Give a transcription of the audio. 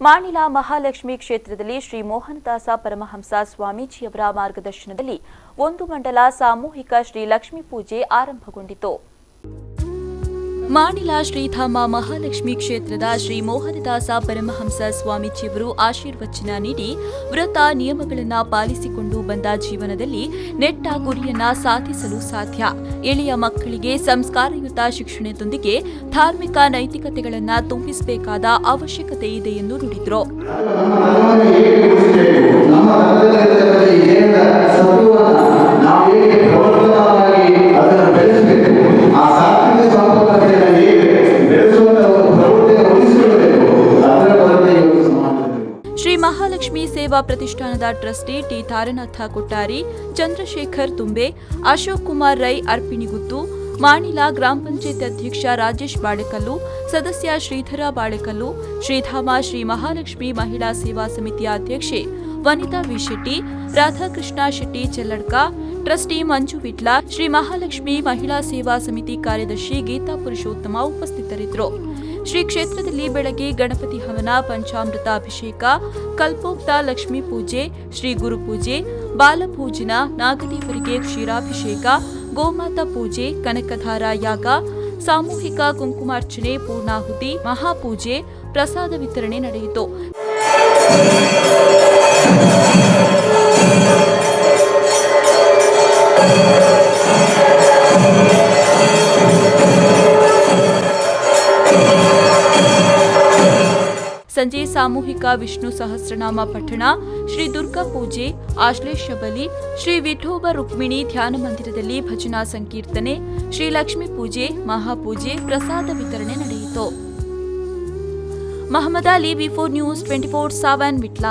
ಮಾಣಿಲ ಮಹಾಲಕ್ಷ್ಮಿ ಕ್ಷೇತ್ರದಲ್ಲಿ ಶ್ರೀ ಮೋಹನದಾಸ ಪರಮಹಂಸ ಸ್ವಾಮೀಜಿಯವರ ಮಾರ್ಗದರ್ಶನದಲ್ಲಿ 1 ಮಂಡಲ ಸಾಮೂಹಿಕ ಶ್ರೀ ಲಕ್ಷ್ಮೀ ಪೂಜೆ ಆರಂಭಗೊಂಡಿತು. ಮಾಣಿಲ ಶ್ರೀಧಾಮ ಮಹಾಲಕ್ಷ್ಮಿ ಕ್ಷೇತ್ರದ ಶ್ರೀ ಮೋಹನದಾಸ ಪರಮಹಂಸ ಸ್ವಾಮೀಜಿಯವರು ಆಶೀರ್ವಚನ ನೀಡಿ ವ್ರತ ನಿಯಮಗಳನ್ನು ಪಾಲಿಸಿಕೊಂಡು ಬಂದ ಜೀವನದಲ್ಲಿ ನೆಟ್ಟ ಗುರಿಯನ್ನ ಸಾಧಿಸಲು ಸಾಧ್ಯ. ಎಳೆಯ ಮಕ್ಕಳಿಗೆ ಸಂಸ್ಕಾರಯುತ ಶಿಕ್ಷಣದೊಂದಿಗೆ ಧಾರ್ಮಿಕ ನೈತಿಕತೆಗಳನ್ನು ತುಂಬಿಸಬೇಕಾದ ಅವಶ್ಯಕತೆ ಇದೆ ಎಂದು ನುಡಿದರು. ಶ್ರೀ ಮಹಾಲಕ್ಷ್ಮಿ ಸೇವಾ ಪ್ರತಿಷ್ಠಾನದ ಟ್ರಸ್ಟಿ ಟಿ ತಾರನಾಥ ಕೊಟ್ಟಾರಿ, ಚಂದ್ರಶೇಖರ್ ತುಂಬೆ, ಅಶೋಕ್ ಕುಮಾರ್ ರೈ ಅರ್ಪಿಣಿಗುತ್ತು, ಮಾಣಿಲ ಗ್ರಾಮ ಪಂಚಾಯತ್ ಅಧ್ಯಕ್ಷ ರಾಜೇಶ್ ಬಾಳೆಕಲ್ಲು, ಸದಸ್ಯ ಶ್ರೀಧರ ಬಾಳೆಕಲ್ಲು, ಶ್ರೀಧಾಮ ಶ್ರೀ ಮಹಾಲಕ್ಷ್ಮಿ ಮಹಿಳಾ ಸೇವಾ ಸಮಿತಿಯ ಅಧ್ಯಕ್ಷೆ ವನಿತಾ ವಿ ಶೆಟ್ಟಿ, ರಾಧಾಕೃಷ್ಣ ಶೆಟ್ಟಿ ಚೆಲ್ಲಡ್ಕ, ಟ್ರಸ್ಟಿ ಮಂಜು ವಿಟ್ಲ, ಶ್ರೀ ಮಹಾಲಕ್ಷ್ಮಿ ಮಹಿಳಾ ಸೇವಾ ಸಮಿತಿ ಕಾರ್ಯದರ್ಶಿ ಗೀತಾ ಪುರುಷೋತ್ತಮ ಉಪಸ್ಥಿತರಿದ್ದರು. ಶ್ರೀ ಕ್ಷೇತ್ರದಲ್ಲಿ ಬೆಳಗ್ಗೆ ಗಣಪತಿ ಹವನ, ಪಂಚಾಮೃತ ಅಭಿಷೇಕ, ಕಲ್ಪೋಕ್ತ ಲಕ್ಷ್ಮೀ ಪೂಜೆ, ಶ್ರೀ ಗುರುಪೂಜೆ, ಬಾಲಪೂಜನ, ನಾಗದೇವರಿಗೆ ಕ್ಷೀರಾಭಿಷೇಕ, ಗೋಮಾತಾ ಪೂಜೆ, ಕನಕಧಾರ ಯಾಗ, ಸಾಮೂಹಿಕ ಕುಂಕುಮಾರ್ಚನೆ, ಪೂರ್ಣಾಹುತಿ, ಮಹಾಪೂಜೆ, ಪ್ರಸಾದ ವಿತರಣೆ ನಡೆಯಿತು. ಸಂಜೆ ಸಾಮೂಹಿಕ ವಿಷ್ಣು ಸಹಸ್ರನಾಮ ಪಠಣ, ಶ್ರೀ ದುರ್ಗಾ ಪೂಜೆ, ಆಶ್ಲೇಷ ಬಲಿ, ಶ್ರೀ ವಿಠೋಬ ರುಕ್ಮಿಣಿ ಧ್ಯಾನ ಮಂದಿರದಲ್ಲಿ ಭಜನಾ ಸಂಕೀರ್ತನೆ, ಶ್ರೀ ಲಕ್ಷ್ಮೀ ಪೂಜೆ, ಮಹಾಪೂಜೆ, ಪ್ರಸಾದ ವಿತರಣೆ ನಡೆಯಿತು. ಮಹಮ್ಮದ್ ಅಲಿ, ವಿ4 ನ್ಯೂಸ್ 24/7 ವಿಟ್ಲ.